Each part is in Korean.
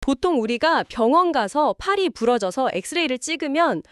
보통 우리가 병원 가서 팔이 부러져서 엑스레이를 찍으면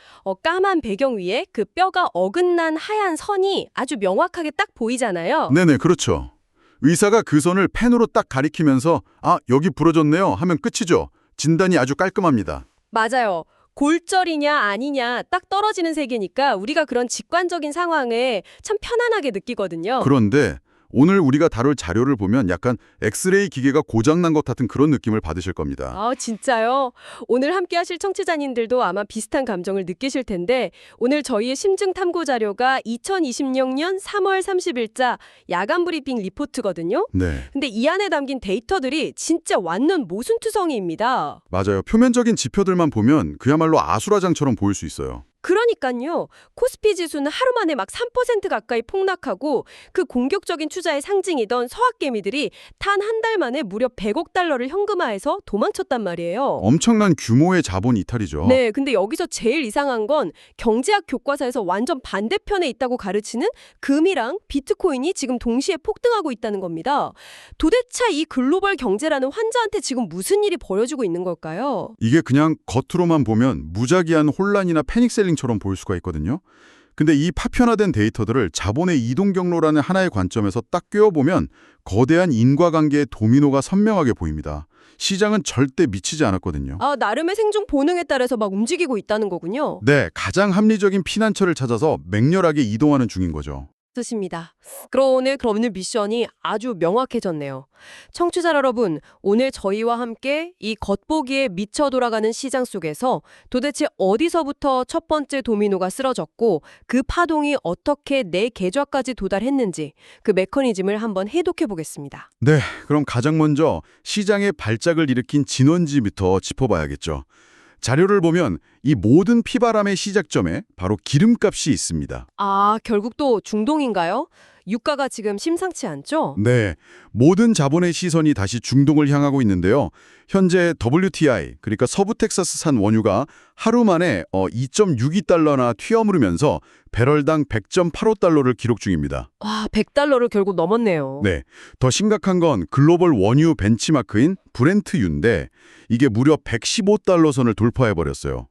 까만 배경 위에 그 뼈가 어긋난 하얀 선이 아주 명확하게 딱 보이잖아요. 네네, 그렇죠. 의사가 그 선을 펜으로 딱 가리키면서 아, 여기 부러졌네요 하면 끝이죠. 진단이 아주 깔끔합니다. 맞아요. 골절이냐 아니냐 딱 떨어지는 세계니까 우리가 그런 직관적인 상황에 참 편안하게 느끼거든요. 그런데 오늘 우리가 다룰 자료를 보면 약간 엑스레이 기계가 고장난 것 같은 그런 느낌을 받으실 겁니다. 아, 진짜요? 오늘 함께 하실 청취자님들도 아마 비슷한 감정을 느끼실 텐데 오늘 저희의 심증 탐구 자료가 2026년 3월 30일자 야간 브리핑 리포트거든요. 네, 근데 이 안에 담긴 데이터들이 진짜 완전 모순투성이입니다. 맞아요. 표면적인 지표들만 보면 그야말로 아수라장처럼 보일 수 있어요. 그러니까요. 코스피 지수는 하루 만에 막 3% 가까이 폭락하고 그 공격적인 투자의 상징이던 서학개미들이 단 한 달 만에 무려 100억 달러를 현금화해서 도망쳤단 말이에요. 엄청난 규모의 자본 이탈이죠. 네, 근데 여기서 제일 이상한 건 경제학 교과서에서 완전 반대편에 있다고 가르치는 금이랑 비트코인이 지금 동시에 폭등하고 있다는 겁니다. 도대체 이 글로벌 경제라는 환자한테 지금 무슨 일이 벌어지고 있는 걸까요? 이게 그냥 겉으로만 보면 무작위한 혼란이나 패닉셀링처럼 보일 수가 있거든요. 근데 이 파편화된 데이터들을 자본의 이동 경로라는 하나의 관점에서 딱 꿰어보면 거대한 인과관계의 도미노가 선명하게 보입니다. 시장은 절대 미치지 않았거든요. 아, 나름의 생존 본능에 따라서 막 움직이고 있다는 거군요. 네, 가장 합리적인 피난처를 찾아서 맹렬하게 이동하는 중인 거죠. 좋습니다. 그럼 오늘 미션이 아주 명확해졌네요. 청취자 여러분, 오늘 저희와 함께 이 겉보기에 미쳐 돌아가는 시장 속에서 도대체 어디서부터 첫 번째 도미노가 쓰러졌고 그 파동이 어떻게 내 계좌까지 도달했는지 그 메커니즘을 한번 해독해 보겠습니다. 네, 그럼 가장 먼저 시장의 발작을 일으킨 진원지부터 짚어봐야겠죠. 자료를 보면 이 모든 피바람의 시작점에 바로 기름값이 있습니다. 아, 결국 또 중동인가요? 유가가 지금 심상치 않죠? 네, 모든 자본의 시선이 다시 중동을 향하고 있는데요. 현재 WTI, 그러니까 서부 텍사스산 원유가 하루 만에 2.62달러나 튀어오르면서 배럴당 100.85달러를 기록 중입니다. 와, 100달러를 결국 넘었네요. 네, 더 심각한 건 글로벌 원유 벤치마크인 브렌트유인데 이게 무려 115달러 선을 돌파해버렸어요.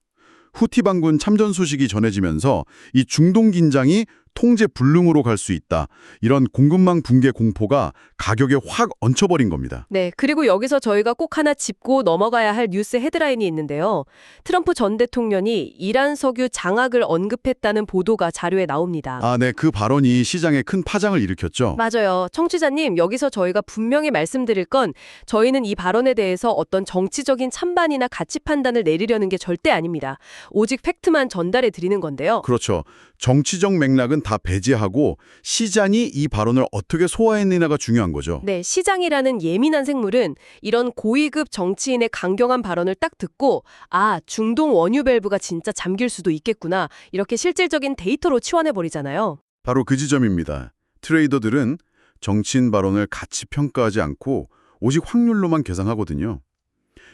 후티 반군 참전 소식이 전해지면서 이 중동 긴장이 통제 불능으로 갈 수 있다. 이런 공급망 붕괴 공포가 가격에 확 얹혀버린 겁니다. 네, 그리고 여기서 저희가 꼭 하나 짚고 넘어가야 할 뉴스 헤드라인이 있는데요. 트럼프 전 대통령이 이란 석유 장악을 언급했다는 보도가 자료에 나옵니다. 아, 네, 그 발언이 시장에 큰 파장을 일으켰죠. 맞아요. 청취자님, 여기서 저희가 분명히 말씀드릴 건 저희는 이 발언에 대해서 어떤 정치적인 찬반이나 가치 판단을 내리려는 게 절대 아닙니다. 오직 팩트만 전달해 드리는 건데요. 그렇죠. 정치적 맥락은 다 배제하고 시장이 이 발언을 어떻게 소화했느냐가 중요한 거죠. 네, 시장이라는 예민한 생물은 이런 고위급 정치인의 강경한 발언을 딱 듣고 아, 중동 원유 밸브가 진짜 잠길 수도 있겠구나 이렇게 실질적인 데이터로 치환해버리잖아요. 바로 그 지점입니다. 트레이더들은 정치인 발언을 가치 평가하지 않고 오직 확률로만 계산하거든요.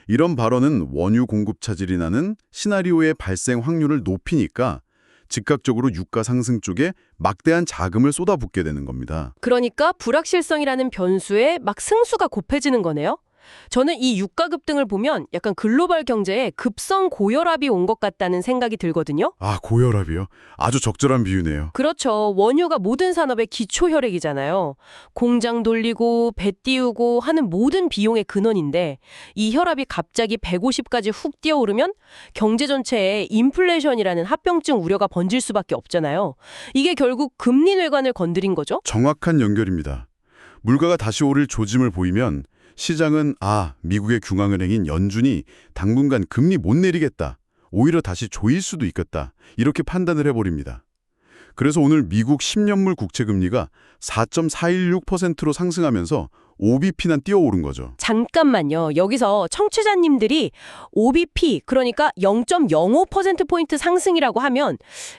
이런 발언은 원유 공급 차질이 나는 시나리오의 발생 확률을 높이니까 즉각적으로 유가 상승 쪽에 막대한 자금을 쏟아붓게 되는 겁니다. 그러니까 불확실성이라는 변수에 막 승수가 곱해지는 거네요. 저는 이 유가 급등을 보면 약간 글로벌 경제에 급성 고혈압이 온 것 같다는 생각이 들거든요. 아, 고혈압이요? 아주 적절한 비유네요. 그렇죠. 원유가 모든 산업의 기초 혈액이잖아요. 공장 돌리고 배 띄우고 하는 모든 비용의 근원인데 이 혈압이 갑자기 150까지 훅 뛰어오르면 경제 전체에 인플레이션이라는 합병증 우려가 번질 수밖에 없잖아요. 이게 결국 금리 뇌관을 건드린 거죠. 정확한 연결입니다. 물가가 다시 오를 조짐을 보이면 시장은 미국의 중앙은행인 연준이 당분간 금리 못 내리겠다. 오히려 다시 조일 수도 있겠다. 이렇게 판단을 해버립니다. 그래서 오늘 미국 10년물 국채금리가 4.416%로 상승하면서 5bp나 뛰어오른 거죠. 잠깐만요. 여기서 청취자님들이 OBP, 그러니까 0.05%포인트 상승이라고 하면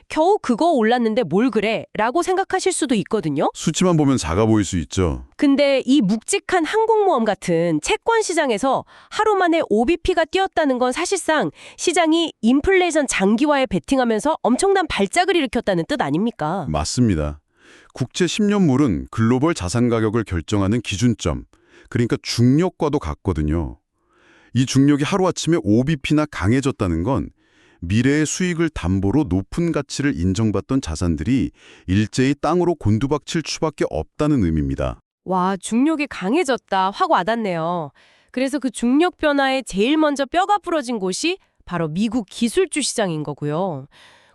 겨우 그거 올랐는데 뭘 그래? 라고 생각하실 수도 있거든요. 수치만 보면 작아 보일 수 있죠. 근데 이 묵직한 항공모험 같은 채권 시장에서 하루 만에 OBP가 뛰었다는 건 사실상 시장이 인플레이션 장기화에 베팅하면서 엄청난 발작을 일으켰다는 뜻 아닙니까? 맞습니다. 국채 10년물은 글로벌 자산 가격을 결정하는 기준점, 그러니까 중력과도 같거든요. 이 중력이 하루아침에 5bp나 강해졌다는 건 미래의 수익을 담보로 높은 가치를 인정받던 자산들이 일제히 땅으로 곤두박질 수밖에 없다는 의미입니다. 와, 중력이 강해졌다. 확 와닿네요. 그래서 그 중력 변화에 제일 먼저 뼈가 부러진 곳이 바로 미국 기술주 시장인 거고요.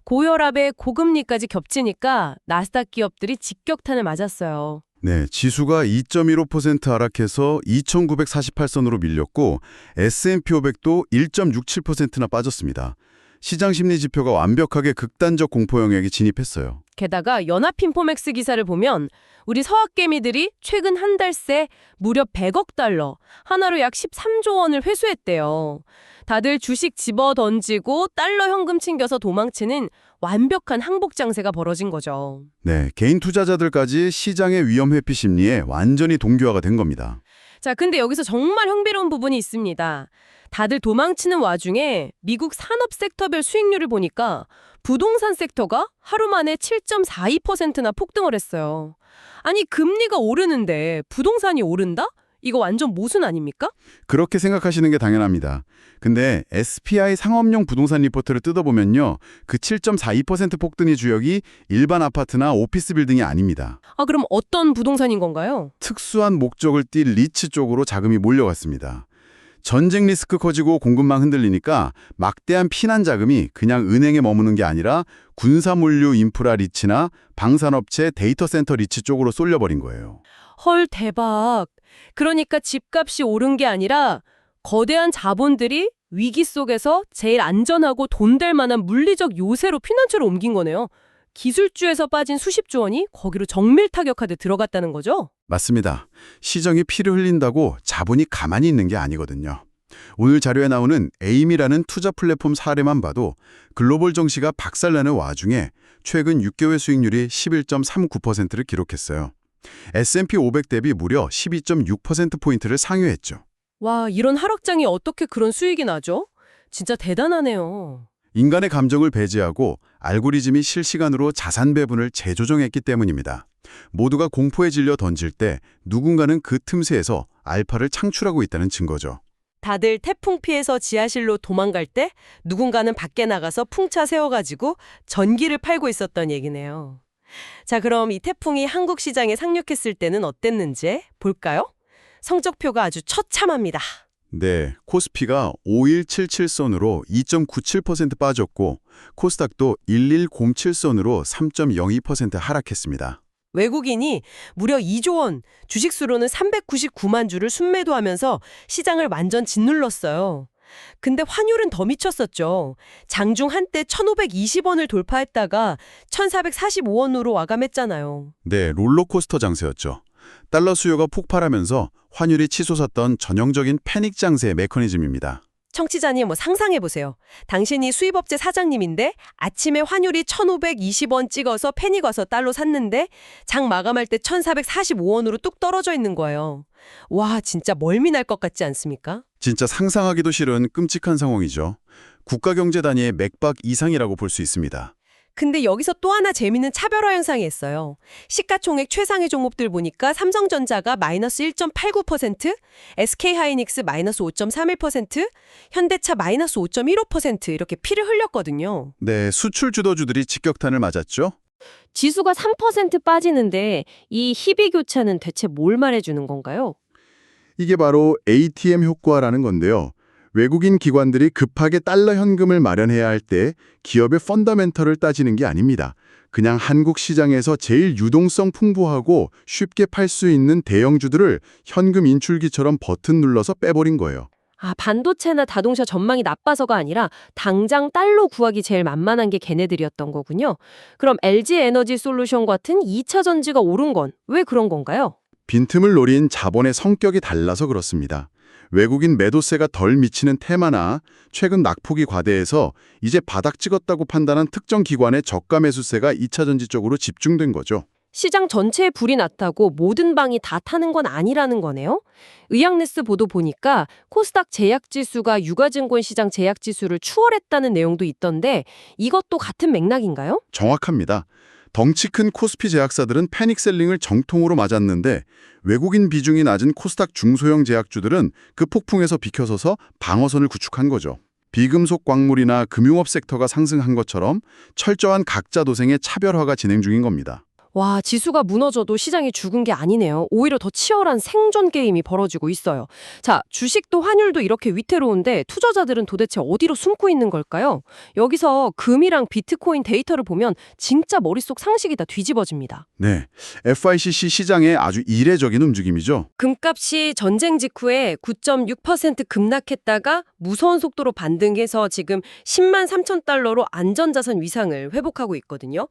고혈압에 고금리까지 겹치니까 나스닥 기업들이 직격탄을 맞았어요. 네, 지수가 2.15% 하락해서 2,948선으로 밀렸고 S&P 500도 1.67%나 빠졌습니다. 시장 심리 지표가 완벽하게 극단적 공포 영역에 진입했어요. 게다가 연합인포맥스 기사를 보면 우리 서학개미들이 최근 한 달 새 무려 100억 달러, 하나로 약 13조 원을 회수했대요. 다들 주식 집어 던지고 달러 현금 챙겨서 도망치는 완벽한 항복 장세가 벌어진 거죠. 네, 개인 투자자들까지 시장의 위험 회피 심리에 완전히 동기화가 된 겁니다. 자, 근데 여기서 정말 흥미로운 부분이 있습니다. 다들 도망치는 와중에 미국 산업 섹터별 수익률을 보니까 부동산 섹터가 하루 만에 7.42%나 폭등을 했어요. 아니, 금리가 오르는데 부동산이 오른다? 이거 완전 모순 아닙니까? 그렇게 생각하시는 게 당연합니다. 근데 SPI 상업용 부동산 리포트를 뜯어보면요. 그 7.42% 폭등의 주역이 일반 아파트나 오피스 빌딩이 아닙니다. 아, 그럼 어떤 부동산인 건가요? 특수한 목적을 띈 리츠 쪽으로 자금이 몰려갔습니다. 전쟁 리스크 커지고 공급망 흔들리니까 막대한 피난 자금이 그냥 은행에 머무는 게 아니라 군사물류 인프라 리츠나 방산업체 데이터 센터 리츠 쪽으로 쏠려버린 거예요. 헐, 대박. 그러니까 집값이 오른 게 아니라 거대한 자본들이 위기 속에서 제일 안전하고 돈 될 만한 물리적 요새로 피난처로 옮긴 거네요. 기술주에서 빠진 수십조 원이 거기로 정밀 타격하듯 들어갔다는 거죠? 맞습니다. 시정이 피를 흘린다고 자본이 가만히 있는 게 아니거든요. 오늘 자료에 나오는 에임이라는 투자 플랫폼 사례만 봐도 글로벌 정시가 박살나는 와중에 최근 6개월 수익률이 11.39%를 기록했어요. S&P 500 대비 무려 12.6%포인트를 상회했죠. 와, 이런 하락장이 어떻게 그런 수익이 나죠? 진짜 대단하네요. 인간의 감정을 배제하고 알고리즘이 실시간으로 자산 배분을 재조정했기 때문입니다. 모두가 공포에 질려 던질 때 누군가는 그 틈새에서 알파를 창출하고 있다는 증거죠. 다들 태풍 피해서 지하실로 도망갈 때 누군가는 밖에 나가서 풍차 세워가지고 전기를 팔고 있었던 얘기네요. 자, 그럼 이 태풍이 한국 시장에 상륙했을 때는 어땠는지 볼까요? 성적표가 아주 처참합니다. 네, 코스피가 5177선으로 2.97% 빠졌고 코스닥도 1107선으로 3.02% 하락했습니다. 외국인이 무려 2조 원, 주식수로는 399만 주를 순매도하면서 시장을 완전 짓눌렀어요. 근데 환율은 더 미쳤었죠. 장중 한때 1,520원을 돌파했다가 1,445원으로 와감했잖아요. 네, 롤러코스터 장세였죠. 달러 수요가 폭발하면서 환율이 치솟았던 전형적인 패닉 장세의 메커니즘입니다. 청취자님 상상해보세요. 당신이 수입업체 사장님인데 아침에 환율이 1,520원 찍어서 패닉 와서 달러 샀는데 장 마감할 때 1,445원으로 뚝 떨어져 있는 거예요. 와, 진짜 멀미 날 것 같지 않습니까? 진짜 상상하기도 싫은 끔찍한 상황이죠. 국가경제 단위의 맥박 이상이라고 볼 수 있습니다. 근데 여기서 또 하나 재미있는 차별화 현상이 있어요. 시가총액 최상위 종목들 보니까 삼성전자가 마이너스 1.89%, SK하이닉스 마이너스 5.31%, 현대차 마이너스 5.15% 이렇게 피를 흘렸거든요. 네, 수출 주도주들이 직격탄을 맞았죠. 지수가 3% 빠지는데 이 희비 교차는 대체 뭘 말해주는 건가요? 이게 바로 ATM 효과라는 건데요. 외국인 기관들이 급하게 달러 현금을 마련해야 할 때 기업의 펀더멘털을 따지는 게 아닙니다. 그냥 한국 시장에서 제일 유동성 풍부하고 쉽게 팔 수 있는 대형주들을 현금 인출기처럼 버튼 눌러서 빼버린 거예요. 아, 반도체나 자동차 전망이 나빠서가 아니라 당장 달러 구하기 제일 만만한 게 걔네들이었던 거군요. 그럼 LG 에너지 솔루션 같은 2차 전지가 오른 건 왜 그런 건가요? 빈틈을 노린 자본의 성격이 달라서 그렇습니다. 외국인 매도세가 덜 미치는 테마나 최근 낙폭이 과대해서 이제 바닥 찍었다고 판단한 특정 기관의 저가 매수세가 2차 전지 쪽으로 집중된 거죠. 시장 전체에 불이 났다고 모든 방이 다 타는 건 아니라는 거네요. 의학뉴스 보도 보니까 코스닥 제약지수가 유가증권 시장 제약지수를 추월했다는 내용도 있던데 이것도 같은 맥락인가요? 정확합니다. 덩치 큰 코스피 제약사들은 패닉셀링을 정통으로 맞았는데 외국인 비중이 낮은 코스닥 중소형 제약주들은 그 폭풍에서 비켜서서 방어선을 구축한 거죠. 비금속 광물이나 금융업 섹터가 상승한 것처럼 철저한 각자 도생의 차별화가 진행 중인 겁니다. 와, 지수가 무너져도 시장이 죽은 게 아니네요. 오히려 더 치열한 생존 게임이 벌어지고 있어요. 자, 주식도 환율도 이렇게 위태로운데 투자자들은 도대체 어디로 숨고 있는 걸까요? 여기서 금이랑 비트코인 데이터를 보면 진짜 머릿속 상식이 다 뒤집어집니다. 네, FICC 시장의 아주 이례적인 움직임이죠. 금값이 전쟁 직후에 9.6% 급락했다가 무서운 속도로 반등해서 지금 10만 3천 달러로 안전자산 위상을 회복하고 있거든요.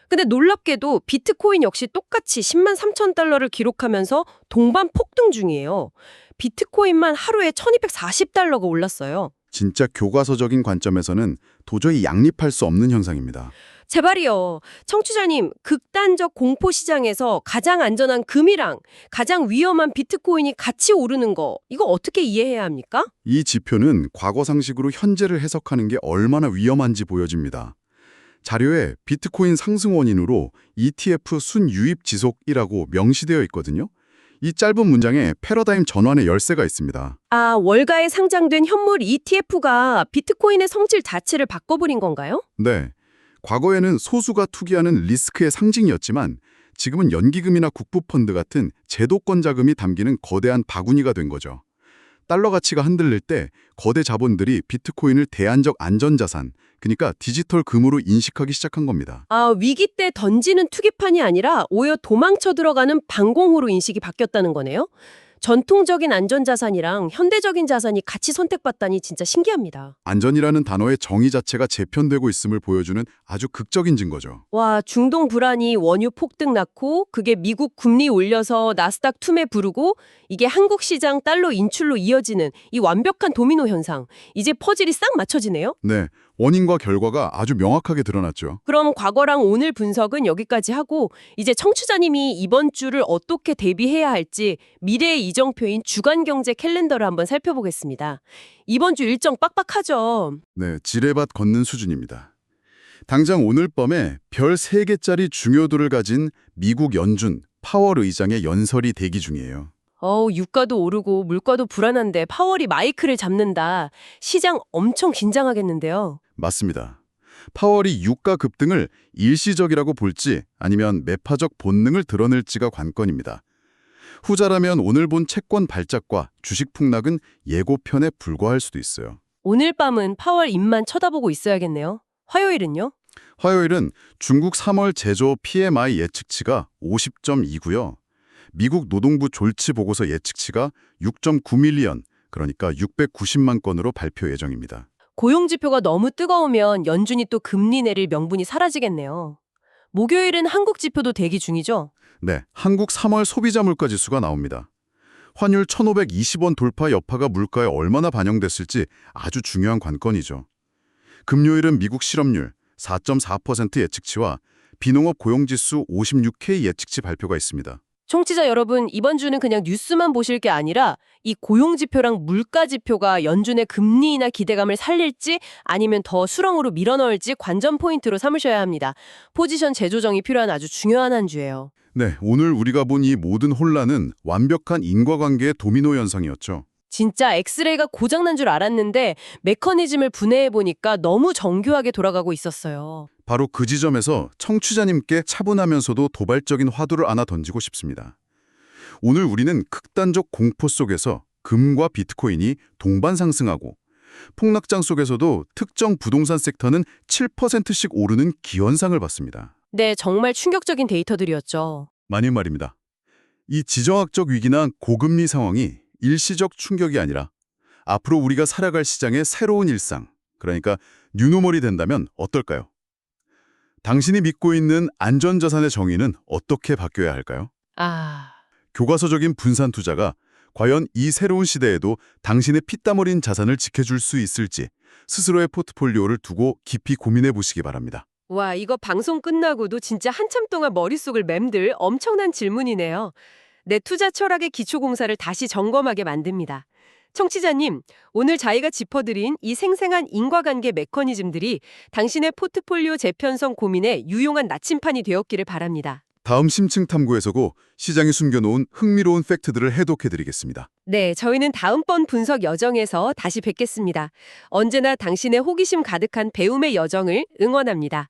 근데 놀랍게도 비트코인 역시 똑같이 10만 3천 달러를 기록하면서 동반 폭등 중이에요. 비트코인만 하루에 1240달러가 올랐어요. 진짜 교과서적인 관점에서는 도저히 양립할 수 없는 현상입니다. 제발이요. 청취자님, 극단적 공포 시장에서 가장 안전한 금이랑 가장 위험한 비트코인이 같이 오르는 거, 이거 어떻게 이해해야 합니까? 이 지표는 과거 상식으로 현재를 해석하는 게 얼마나 위험한지 보여집니다. 자료에 비트코인 상승 원인으로 ETF 순유입 지속이라고 명시되어 있거든요. 이 짧은 문장에 패러다임 전환의 열쇠가 있습니다. 아, 월가에 상장된 현물 ETF가 비트코인의 성질 자체를 바꿔버린 건가요? 네, 과거에는 소수가 투기하는 리스크의 상징이었지만 지금은 연기금이나 국부펀드 같은 제도권 자금이 담기는 거대한 바구니가 된 거죠. 달러 가치가 흔들릴 때 거대 자본들이 비트코인을 대안적 안전자산, 그러니까 디지털 금으로 인식하기 시작한 겁니다. 아, 위기 때 던지는 투기판이 아니라 오히려 도망쳐 들어가는 방공호로 인식이 바뀌었다는 거네요. 전통적인 안전자산이랑 현대적인 자산이 같이 선택받다니 진짜 신기합니다. 안전이라는 단어의 정의 자체가 재편되고 있음을 보여주는 아주 극적인 증거죠. 와, 중동 불안이 원유 폭등 낳고 그게 미국 금리 올려서 나스닥 툼에 부르고 이게 한국 시장 달러 인출로 이어지는 이 완벽한 도미노 현상. 이제 퍼즐이 싹 맞춰지네요. 네, 원인과 결과가 아주 명확하게 드러났죠. 그럼 과거랑 오늘 분석은 여기까지 하고 이제 청취자님이 이번 주를 어떻게 대비해야 할지 미래의 이정표인 주간경제 캘린더를 한번 살펴보겠습니다. 이번 주 일정 빡빡하죠. 네, 지뢰밭 걷는 수준입니다. 당장 오늘 밤에 별 3개짜리 중요도를 가진 미국 연준 파월 의장의 연설이 대기 중이에요. 유가도 오르고 물가도 불안한데 파월이 마이크를 잡는다. 시장 엄청 긴장하겠는데요. 맞습니다. 파월이 유가 급등을 일시적이라고 볼지 아니면 매파적 본능을 드러낼지가 관건입니다. 후자라면 오늘 본 채권 발작과 주식 폭락은 예고편에 불과할 수도 있어요. 오늘 밤은 파월 입만 쳐다보고 있어야겠네요. 화요일은요? 화요일은 중국 3월 제조 PMI 예측치가 50.2고요. 미국 노동부 졸치 보고서 예측치가 6.9밀리언, 그러니까 690만 건으로 발표 예정입니다. 고용지표가 너무 뜨거우면 연준이 또 금리 내릴 명분이 사라지겠네요. 목요일은 한국 지표도 대기 중이죠? 네, 한국 3월 소비자 물가 지수가 나옵니다. 환율 1,520원 돌파 여파가 물가에 얼마나 반영됐을지 아주 중요한 관건이죠. 금요일은 미국 실업률 4.4% 예측치와 비농업 고용지수 56K 예측치 발표가 있습니다. 청취자 여러분, 이번 주는 그냥 뉴스만 보실 게 아니라 이 고용지표랑 물가지표가 연준의 금리 인하 기대감을 살릴지 아니면 더 수렁으로 밀어넣을지 관전 포인트로 삼으셔야 합니다. 포지션 재조정이 필요한 아주 중요한 한 주예요. 네, 오늘 우리가 본 이 모든 혼란은 완벽한 인과관계의 도미노 현상이었죠. 진짜 엑스레이가 고장난 줄 알았는데 메커니즘을 분해해보니까 너무 정교하게 돌아가고 있었어요. 바로 그 지점에서 청취자님께 차분하면서도 도발적인 화두를 하나 던지고 싶습니다. 오늘 우리는 극단적 공포 속에서 금과 비트코인이 동반 상승하고 폭락장 속에서도 특정 부동산 섹터는 7%씩 오르는 기현상을 봤습니다. 네, 정말 충격적인 데이터들이었죠. 맞는 말입니다. 이 지정학적 위기나 고금리 상황이 일시적 충격이 아니라 앞으로 우리가 살아갈 시장의 새로운 일상, 그러니까 뉴노멀이 된다면 어떨까요? 당신이 믿고 있는 안전자산의 정의는 어떻게 바뀌어야 할까요? 교과서적인 분산 투자가 과연 이 새로운 시대에도 당신의 피땀 어린 자산을 지켜줄 수 있을지 스스로의 포트폴리오를 두고 깊이 고민해 보시기 바랍니다. 와, 이거 방송 끝나고도 진짜 한참 동안 머릿속을 맴들 엄청난 질문이네요. 내 투자 철학의 기초공사를 다시 점검하게 만듭니다. 청취자님, 오늘 저희가 짚어드린 이 생생한 인과관계 메커니즘들이 당신의 포트폴리오 재편성 고민에 유용한 나침판이 되었기를 바랍니다. 다음 심층 탐구에서고 시장에 숨겨놓은 흥미로운 팩트들을 해독해드리겠습니다. 네, 저희는 다음번 분석 여정에서 다시 뵙겠습니다. 언제나 당신의 호기심 가득한 배움의 여정을 응원합니다.